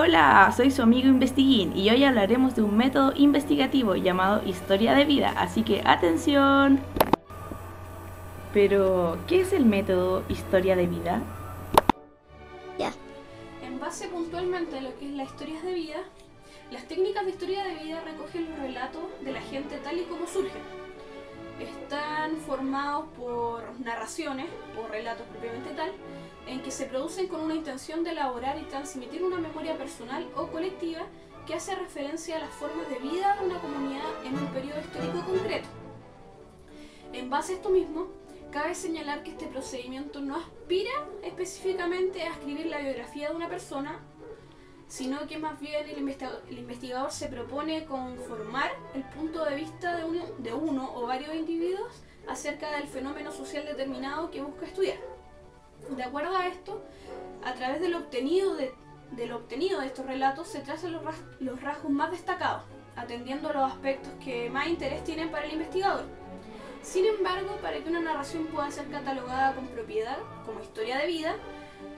Hola, soy su amigo Investiguín y hoy hablaremos de un método investigativo llamado historia de vida, así que ¡atención! Pero, ¿qué es el método historia de vida? Ya. En base puntualmente a lo que es las historias de vida, las técnicas de historia de vida recogen los relatos de la gente tal y como surgen. Están formados por narraciones o relatos propiamente tal, en que se producen con una intención de elaborar y transmitir una memoria personal o colectiva que hace referencia a las formas de vida de una comunidad en un periodo histórico concreto. En base a esto mismo, cabe señalar que este procedimiento no aspira específicamente a escribir la biografía de una persona, sino que más bien el investigador se propone conformar el punto de vista de uno o varios individuos acerca del fenómeno social determinado que busca estudiar. De acuerdo a esto, a través de lo obtenido de estos relatos se trazan los rasgos más destacados, atendiendo a los aspectos que más interés tienen para el investigador. Sin embargo, para que una narración pueda ser catalogada con propiedad como historia de vida,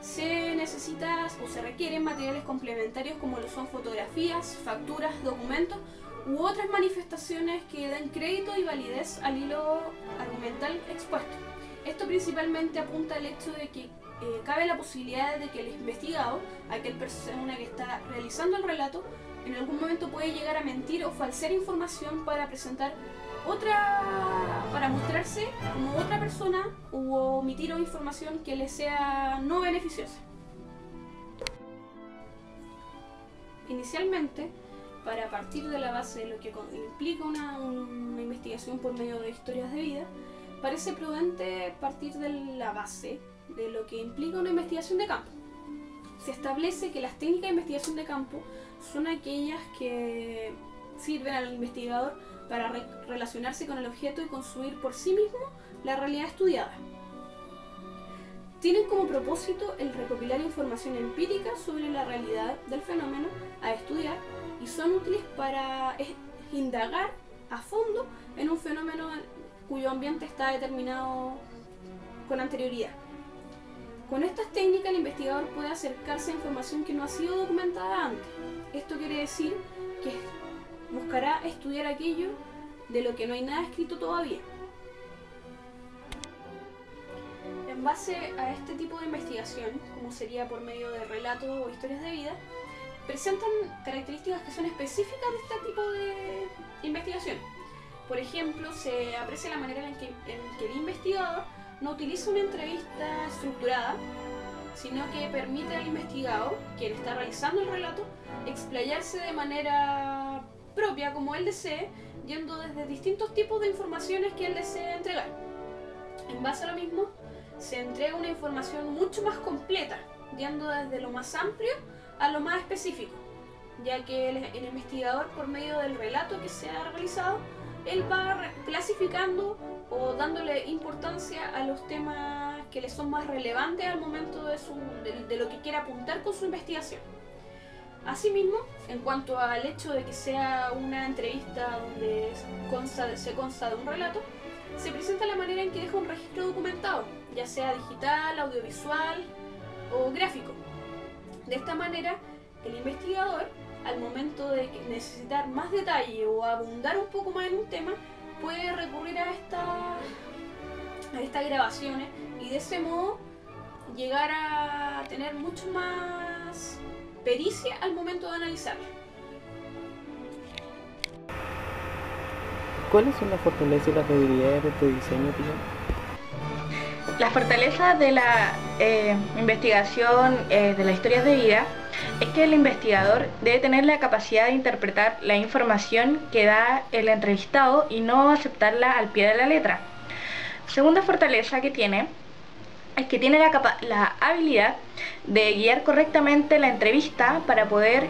se necesita o se requieren materiales complementarios como lo son fotografías, facturas, documentos u otras manifestaciones que den crédito y validez al hilo argumental expuesto. Esto principalmente apunta al hecho de que cabe la posibilidad de que el investigado, aquel persona que está realizando el relato, en algún momento puede llegar a mentir o falsear información para mostrarse como otra persona u omitir información que le sea no beneficiosa. Inicialmente, para partir de la base de lo que implica una investigación por medio de historias de vida, parece prudente partir de la base de lo que implica una investigación de campo. Se establece que las técnicas de investigación de campo son aquellas que sirven al investigador para relacionarse con el objeto y construir por sí mismo la realidad estudiada. Tienen como propósito el recopilar información empírica sobre la realidad del fenómeno a estudiar y son útiles para indagar a fondo en un fenómeno cuyo ambiente está determinado con anterioridad. Con estas técnicas el investigador puede acercarse a información que no ha sido documentada antes. Esto quiere decir que buscará estudiar aquello de lo que no hay nada escrito todavía. En base a este tipo de investigación, como sería por medio de relatos o historias de vida, presentan características que son específicas de este tipo de investigación. Por ejemplo, se aprecia la manera en que el investigador no utiliza una entrevista estructurada, sino que permite al investigado, quien está realizando el relato, explayarse de manera propia, como él desee, yendo desde distintos tipos de informaciones que él desee entregar. En base a lo mismo, se entrega una información mucho más completa, yendo desde lo más amplio a lo más específico, ya que el investigador, por medio del relato que se ha realizado, él va clasificando o dándole importancia a los temas que le son más relevantes al momento de lo que quiere apuntar con su investigación. Asimismo, en cuanto al hecho de que sea una entrevista donde se consta de un relato, se presenta la manera en que deja un registro documentado, ya sea digital, audiovisual o gráfico. De esta manera, el investigador, al momento de necesitar más detalle o abundar un poco más en un tema, puede recurrir a estas grabaciones y de ese modo llegar a tener mucho más pericia al momento de analizarla. ¿Cuáles son las fortalezas y las debilidades de este diseño, Pino? La fortaleza de la investigación de las historias de vida es que el investigador debe tener la capacidad de interpretar la información que da el entrevistado y no aceptarla al pie de la letra. Segunda fortaleza que tiene es que tiene la habilidad de guiar correctamente la entrevista para poder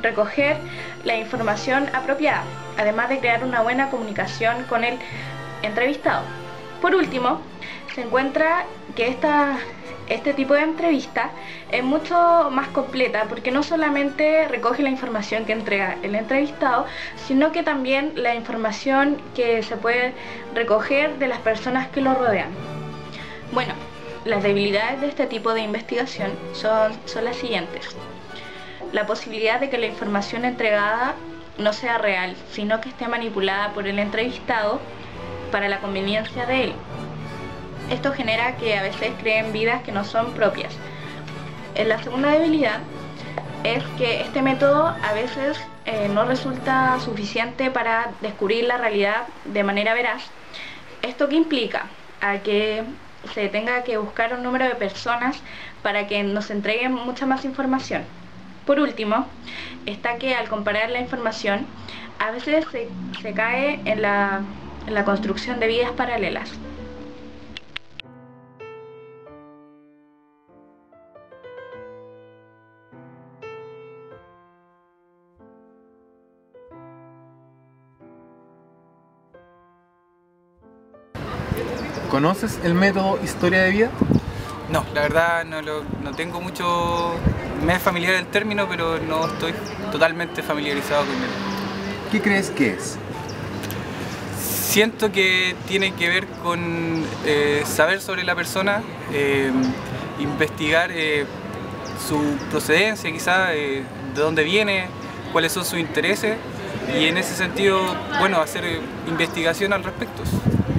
recoger la información apropiada, además de crear una buena comunicación con el entrevistado. Por último, se encuentra que este tipo de entrevista es mucho más completa porque no solamente recoge la información que entrega el entrevistado, sino que también la información que se puede recoger de las personas que lo rodean. Bueno, las debilidades de este tipo de investigación son las siguientes. la posibilidad de que la información entregada no sea real, sino que esté manipulada por el entrevistado para la conveniencia de él. Esto genera que a veces creen vidas que no son propias. La segunda debilidad es que este método a veces no resulta suficiente para descubrir la realidad de manera veraz. ¿Esto qué implica? A que se tenga que buscar un número de personas para que nos entreguen mucha más información. Por último, está que al comparar la información, a veces se cae en la construcción de vidas paralelas. ¿Conoces el método historia de vida? No, la verdad no tengo mucho... Me es familiar el término, pero no estoy totalmente familiarizado con él. ¿Qué crees que es? Siento que tiene que ver con saber sobre la persona, investigar su procedencia quizá, de dónde viene, cuáles son sus intereses y en ese sentido, bueno, hacer investigación al respecto.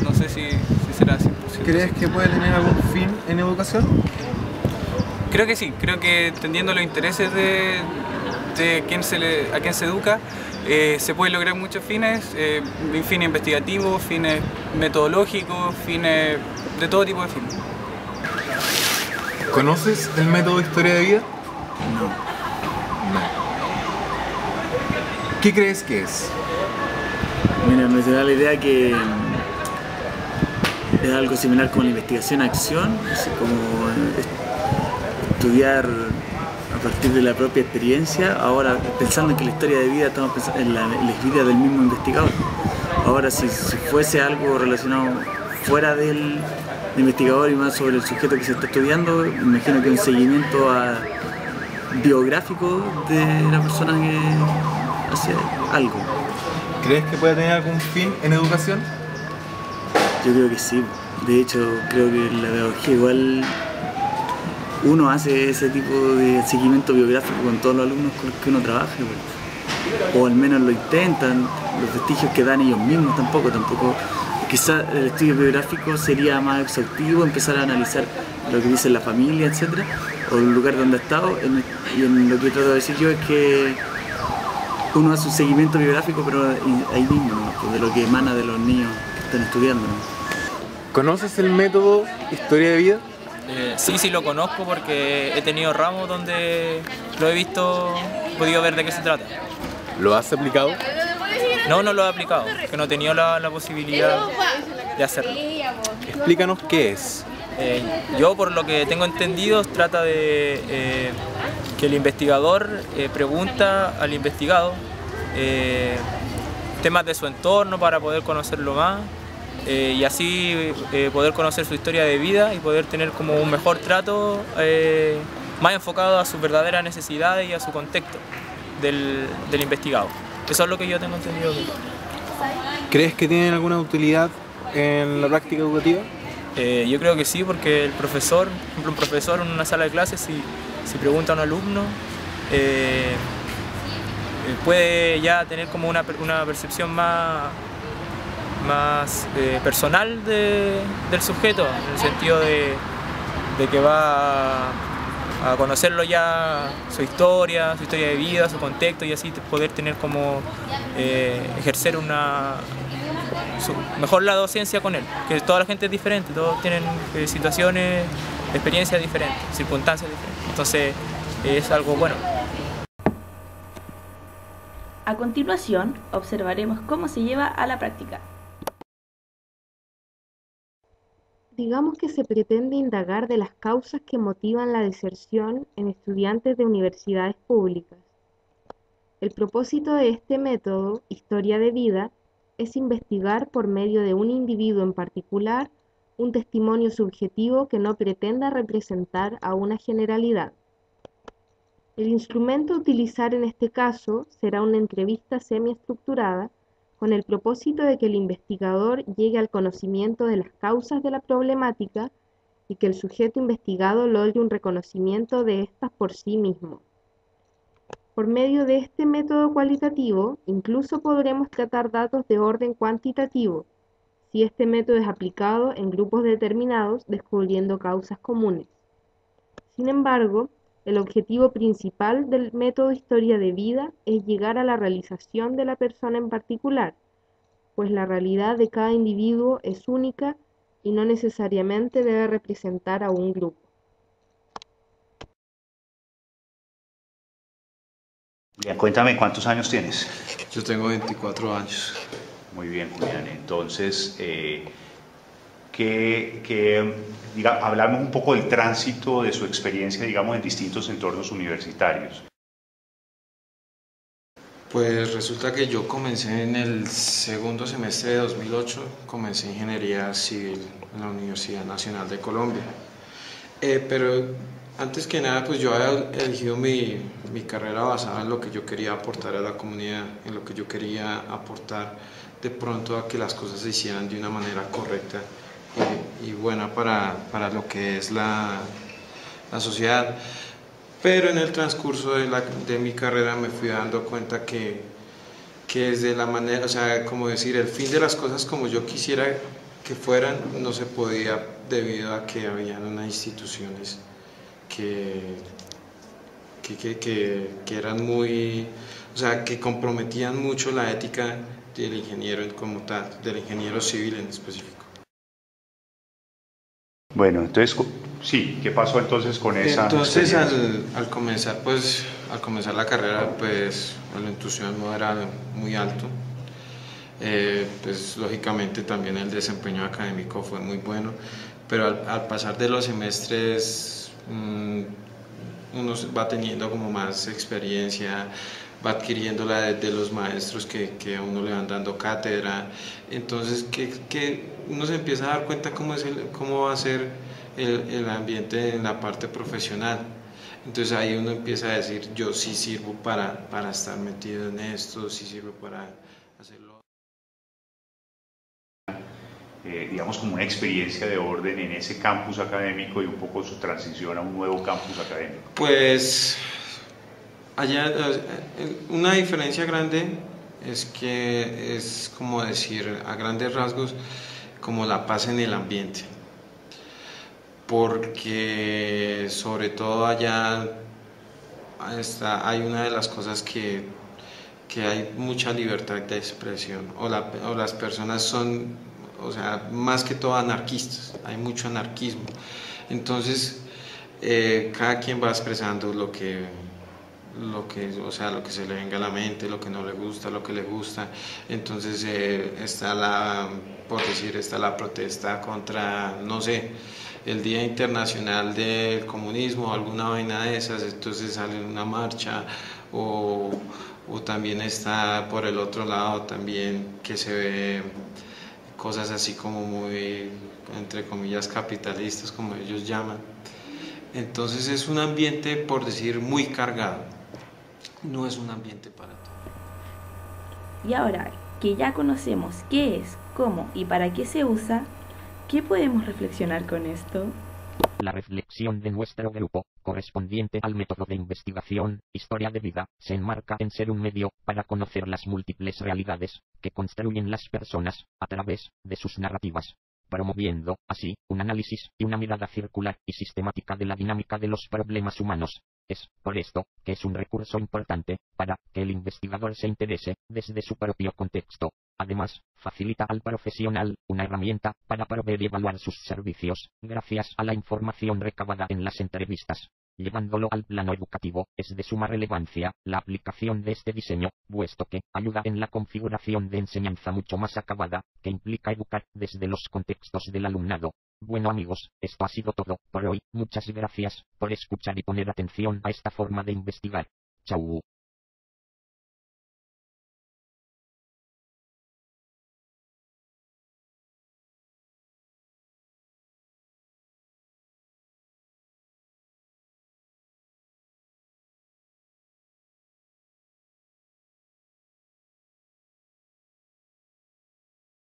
No sé si será así. ¿Crees que puede tener algún fin en educación? Creo que sí, creo que entendiendo los intereses de a quien se educa, se pueden lograr muchos fines, fines investigativos, fines metodológicos, fines de todo tipo de fines. ¿Conoces el método historia de vida? No. ¿Qué crees que es? Mira, me da la idea que es algo similar como la investigación-acción, así como estudiar a partir de la propia experiencia. Ahora, pensando en que la historia de vida, estamos pensando en la vida del mismo investigador. Ahora, si fuese algo relacionado fuera del investigador y más sobre el sujeto que se está estudiando, me imagino que un seguimiento biográfico de la persona que hace algo. ¿Crees que puede tener algún fin en educación? Yo creo que sí. De hecho, creo que en la pedagogía igual uno hace ese tipo de seguimiento biográfico con todos los alumnos con los que uno trabaja, o al menos lo intentan. Los vestigios que dan ellos mismos tampoco. Quizás el estudio biográfico sería más exhaustivo, empezar a analizar lo que dice la familia, etcétera, o el lugar donde ha estado. Y en lo que trato de decir yo es que uno hace un seguimiento biográfico, pero ahí mismo, ¿no? De lo que emana de los niños que están estudiando, ¿no? ¿Conoces el método historia de vida? Sí, lo conozco porque he tenido ramos donde lo he podido ver de qué se trata. ¿Lo has aplicado? No lo he aplicado, que no he tenido la posibilidad de hacerlo. Explícanos qué es. Yo, por lo que tengo entendido, trata de que el investigador pregunta al investigado temas de su entorno para poder conocerlo más. Y así poder conocer su historia de vida y poder tener como un mejor trato más enfocado a sus verdaderas necesidades y a su contexto del investigado. Eso es lo que yo tengo entendido. ¿Crees que tienen alguna utilidad en la práctica educativa? Yo creo que sí, porque por ejemplo, un profesor en una sala de clases, si pregunta a un alumno, puede ya tener como una percepción más personal del sujeto, en el sentido de que va a conocerlo ya su historia de vida, su contexto, y así poder tener como ejercer mejor la docencia con él, que toda la gente es diferente, todos tienen situaciones, experiencias diferentes, circunstancias diferentes, entonces es algo bueno. A continuación, observaremos cómo se lleva a la práctica. Digamos que se pretende indagar de las causas que motivan la deserción en estudiantes de universidades públicas. El propósito de este método, historia de vida, es investigar por medio de un individuo en particular un testimonio subjetivo que no pretenda representar a una generalidad. El instrumento a utilizar en este caso será una entrevista semiestructurada con el propósito de que el investigador llegue al conocimiento de las causas de la problemática y que el sujeto investigado logre un reconocimiento de estas por sí mismo. Por medio de este método cualitativo, incluso podremos tratar datos de orden cuantitativo, si este método es aplicado en grupos determinados descubriendo causas comunes. Sin embargo, el objetivo principal del método historia de vida es llegar a la realización de la persona en particular, pues la realidad de cada individuo es única y no necesariamente debe representar a un grupo. Julián, cuéntame, ¿cuántos años tienes? Yo tengo 24 años. Muy bien, Julián. Entonces, hablamos un poco del tránsito de su experiencia, digamos, en distintos entornos universitarios. Pues resulta que yo comencé en el segundo semestre de 2008, comencé Ingeniería Civil en la Universidad Nacional de Colombia. Pero antes que nada, pues yo había elegido mi carrera basada en lo que yo quería aportar a la comunidad, en lo que yo quería aportar de pronto a que las cosas se hicieran de una manera correcta y buena para lo que es la sociedad. Pero en el transcurso de mi carrera me fui dando cuenta que desde la manera, o sea, como decir, el fin de las cosas como yo quisiera que fueran, no se podía debido a que habían unas instituciones que eran muy, o sea, que comprometían mucho la ética del ingeniero como tal, del ingeniero civil en específico. Bueno, entonces, sí, ¿qué pasó entonces con esa Entonces, experiencia? al comenzar la carrera, pues el entusiasmo era muy alto. Pues lógicamente también el desempeño académico fue muy bueno, pero al pasar de los semestres uno va teniendo como más experiencia, va adquiriéndola de los maestros que a uno le van dando cátedra, entonces que uno se empieza a dar cuenta cómo va a ser el ambiente en la parte profesional. Entonces ahí uno empieza a decir, yo sí sirvo para estar metido en esto, sí sirvo para hacerlo. Digamos como una experiencia de orden en ese campus académico y un poco su transición a un nuevo campus académico. Pues allá una diferencia grande es que es como decir a grandes rasgos como la paz en el ambiente, porque sobre todo allá hay una de las cosas que hay mucha libertad de expresión o las personas son, o sea, más que todo anarquistas, hay mucho anarquismo, entonces cada quien va expresando lo que se le venga a la mente, lo que no le gusta, lo que le gusta. Entonces está la protesta contra, no sé, el Día Internacional del Comunismo, alguna vaina de esas, entonces sale una marcha, o también está por el otro lado también que se ve cosas así como muy, entre comillas, capitalistas, como ellos llaman. Entonces es un ambiente, por decir, muy cargado. No es un ambiente para todo. Y ahora que ya conocemos qué es, cómo y para qué se usa, ¿qué podemos reflexionar con esto? La reflexión de nuestro grupo, correspondiente al método de investigación, historia de vida, se enmarca en ser un medio para conocer las múltiples realidades que construyen las personas a través de sus narrativas, promoviendo, así, un análisis y una mirada circular y sistemática de la dinámica de los problemas humanos. Es, por esto, que es un recurso importante para que el investigador se interese desde su propio contexto. Además, facilita al profesional una herramienta para proveer y evaluar sus servicios, gracias a la información recabada en las entrevistas. Llevándolo al plano educativo, es de suma relevancia la aplicación de este diseño, puesto que ayuda en la configuración de enseñanza mucho más acabada, que implica educar desde los contextos del alumnado. Bueno amigos, esto ha sido todo por hoy. Muchas gracias por escuchar y poner atención a esta forma de investigar. Chau.